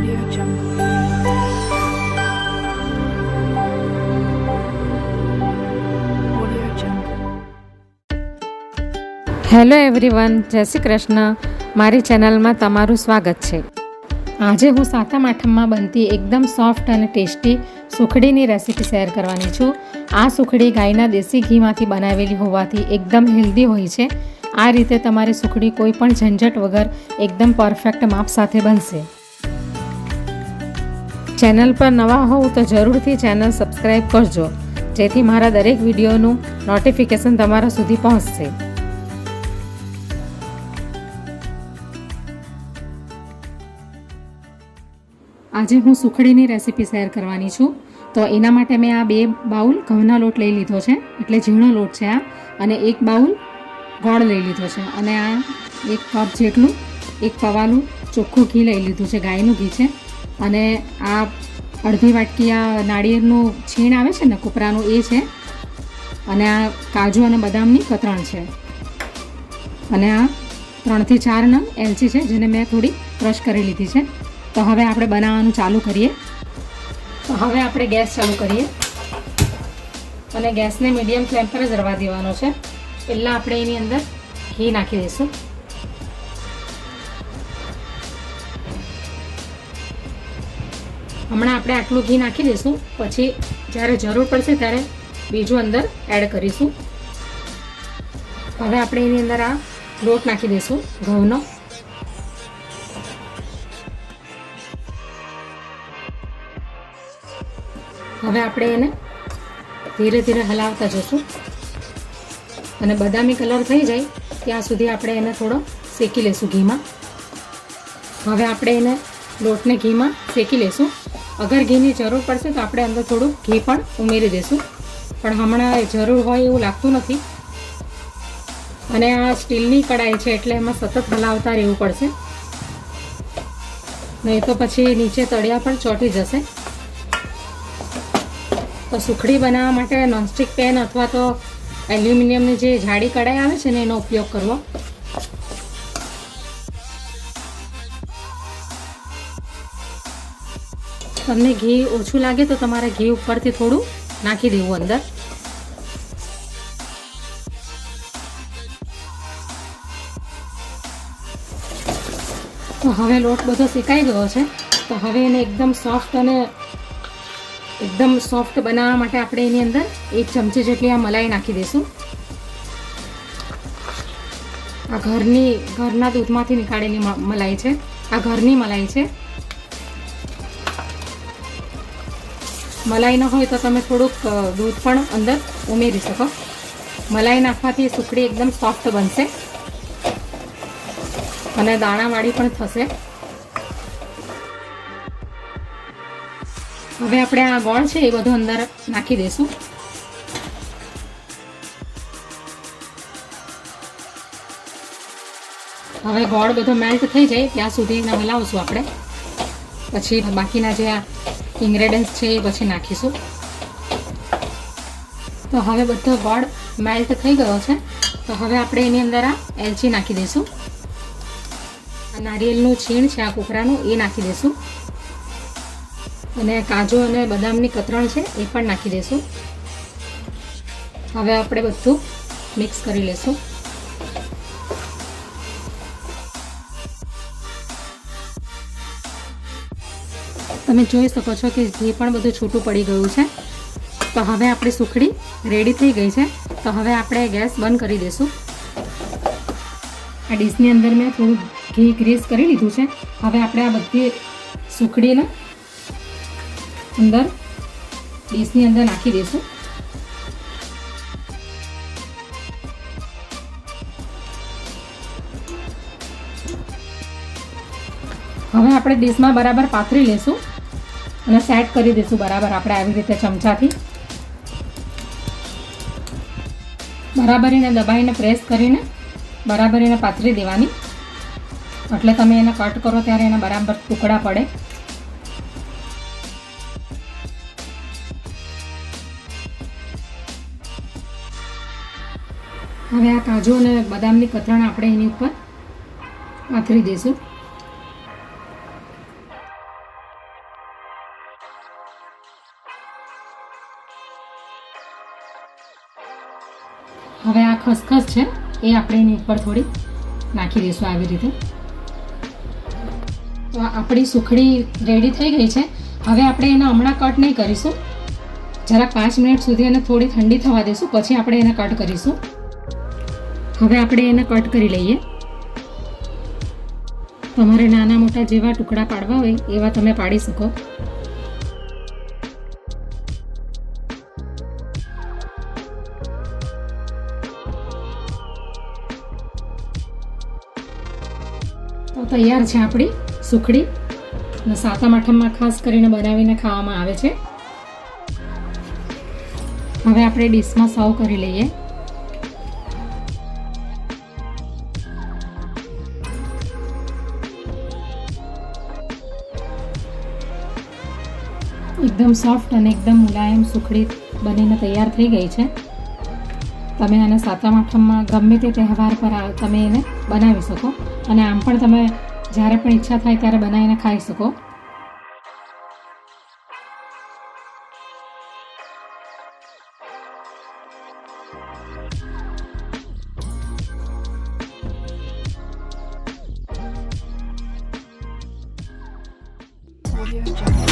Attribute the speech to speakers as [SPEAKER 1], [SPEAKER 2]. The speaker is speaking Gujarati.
[SPEAKER 1] Audio Jungle. Audio Jungle.
[SPEAKER 2] Hello everyone, જય શ્રી કૃષ્ણ. મારી ચેનલમાં તમારું સ્વાગત છે. આજે હું સાતમ આઠમમાં બનતી એકદમ સોફ્ટ અને ટેસ્ટી સુખડીની રેસીપી શેર કરવાની છું. આ સુખડી ગાયના દેશી ઘીમાંથી બનાવેલી હોવાથી એકદમ હેલ્ધી હોય છે. આ રીતે તમારી સુખડી કોઈ પણ ઝંઝટ વગર એકદમ પરફેક્ટ માપ સાથે બનશે. ચેનલ પર નવા હોવ તો જરૂરથી ચેનલ સબસ્ક્રાઈબ કરજો, જેથી મારા દરેક વિડીયોનું નોટિફિકેશન તમારા સુધી પહોંચશે. આજે હું સુખડીની રેસીપી શેર કરવાની છું. તો એના માટે મેં આ 2 બાઉલ ઘઉંના લોટ લઈ લીધો છે, એટલે ઝીણો લોટ છે આ, અને 1 બાઉલ ગોળ લઈ લીધો છે, અને આ 1 કપ જેટલું 1 પવાલું ચોખ્ખું ઘી લઈ લીધું છે, ગાયનું ઘી છે, અને આ અડધી વાટકી આ નાળિયેરનું છીણ આવે છે ને કૂપરાનું એ છે, અને આ કાજુ અને બદામની કતરણ છે, અને આ 3 થી 4 નંગ એલચી છે, જેને મેં થોડી ક્રશ કરી લીધી છે. તો હવે આપણે બનાવવાનું ચાલુ કરીએ. તો હવે આપણે ગેસ ચાલુ કરીએ અને ગેસને મીડિયમ ફ્લેમ પર જ રહેવા દેવાનો છે. પહેલાં આપણે એની અંદર ઘી નાખી દઈશું. હમણાં આપણે આટલું ઘી નાખી દઈશું, પછી જ્યારે જરૂર પડશે ત્યારે બીજું અંદર એડ કરીશું. હવે આપણે એની અંદર આ લોટ નાખી દઈશું ઘઉંનો. હવે આપણે એને ધીરે ધીરે હલાવતા જઈશું, અને બદામી કલર થઈ જાય ત્યાં સુધી આપણે એને થોડો શેકી લઈશું ઘીમાં. હવે આપણે એને લોટને ઘીમાં શેકી લઈશું. અગર ઘીની જરૂર પડશે તો આપણે અંદર થોડું ઘી પણ ઉમેરી દઈશું, પણ હમણાં જરૂર હોય એવું લાગતું નથી. અને આ સ્ટીલની કડાઈ છે એટલે એમાં સતત હલાવતા રહેવું પડશે, નહીં તો પછી નીચે તળિયા પર ચોંટી જશે. તો સુખડી બનાવવા માટે નોનસ્ટિક પેન અથવા તો એલ્યુમિનિયમની જે જાડી કડાઈ આવે છે ને એનો ઉપયોગ કરવો. તમને ઘી ઓછું લાગે તો તમારે ઘી ઉપરથી થોડું નાખી દેવું અંદર. તો હવે લોટ બધો શેકાઈ ગયો છે. તો હવે એને એકદમ સોફ્ટ બનાવવા માટે આપણે એની અંદર 1 ચમચી જેટલી આ મલાઈ નાખી દઈશું. આ ઘરના દૂધમાંથી નીકાળેલી મલાઈ છે, આ ઘરની મલાઈ છે. મલાઈ ન હોય તો તમે થોડુંક દૂધ પણ અંદર ઉમેરી શકો. મલાઈ નાખવાથી સુખડી એકદમ સોફ્ટ બનશે અને દાણાવાળી પણ થશે. હવે આપણે આ ગોળ છે એ બધો અંદર નાખી દઈશું. હવે ગોળ બધો મેલ્ટ થઈ જાય ત્યાં સુધી એને હલાવશું આપણે. પછી બાકીના જે આ ઇન્ગ્રેડિયન્ટ્સ છે એ પછી નાખીશું. તો હવે બધો ગોળ મેલ્ટ થઈ ગયો છે. તો હવે આપણે એની અંદર આ એલચી નાખી દઈશું. આ નારિયેળનું છીણ છે આ કૂકરાનું એ નાખી દઈશું, અને કાજુ અને બદામની કતરણ છે એ પણ નાખી દઈશું. હવે આપણે બધું મિક્સ કરી લઈશું. તમે જોઈ શકો છો કે ઘી પણ બધું છૂટું પડી ગયું છે. તો હવે આપણી સુખડી રેડી થઈ ગઈ છે. તો હવે આપણે ગેસ બંધ કરી દઈશું. આ ડીશની અંદર મેં થોડું ઘી ગ્રીસ કરી લીધું છે. હવે આપણે આ બધી સુખડીને અંદર ડીશની અંદર નાખી દઈશું. હવે આપણે ડીશમાં બરાબર પાથરી લઈશું અને સેટ કરી દઈશું બરાબર. આપણે આવી રીતે ચમચાથી બરાબર એને દબાઈને પ્રેસ કરીને બરાબર એને પાથરી દેવાની, એટલે તમે એને કટ કરો ત્યારે એના બરાબર ટુકડા પડે. હવે આ કાજુ અને બદામની કતરણ આપણે એની ઉપર પાથરી દઈશું. હવે આ ખસખસ છે એ આપણે એની ઉપર થોડી નાખી દઈશું આવી રીતે. તો આપણી સુખડી રેડી થઈ ગઈ છે. હવે આપણે એને હમણાં કટ નહીં કરીશું, જરાક 5 મિનિટ સુધી એને થોડી ઠંડી થવા દઈશું, પછી આપણે એને કટ કરીશું. હવે આપણે એને કટ કરી લઈએ. તમારે નાના મોટા જેવા ટુકડા પાડવા હોય એવા તમે પાડી શકો. તો તૈયાર છે આપણી સુખડી, અને સાતમ આઠમમાં ખાસ કરીને બનાવીને ખાવામાં આવે છે. હવે આપણે ડીશમાં સર્વ કરી લઈએ. એકદમ સોફ્ટ અને એકદમ મુલાયમ સુખડી બનીને તૈયાર થઈ ગઈ છે. તમે આને સાતમ આઠમમાં ગમે તે તહેવાર પર તમે એને બનાવી શકો, અને આમ પણ તમે જ્યારે પણ ઈચ્છા થાય ત્યારે બનાવીને ખાઈ શકો.
[SPEAKER 1] Audio Jungle.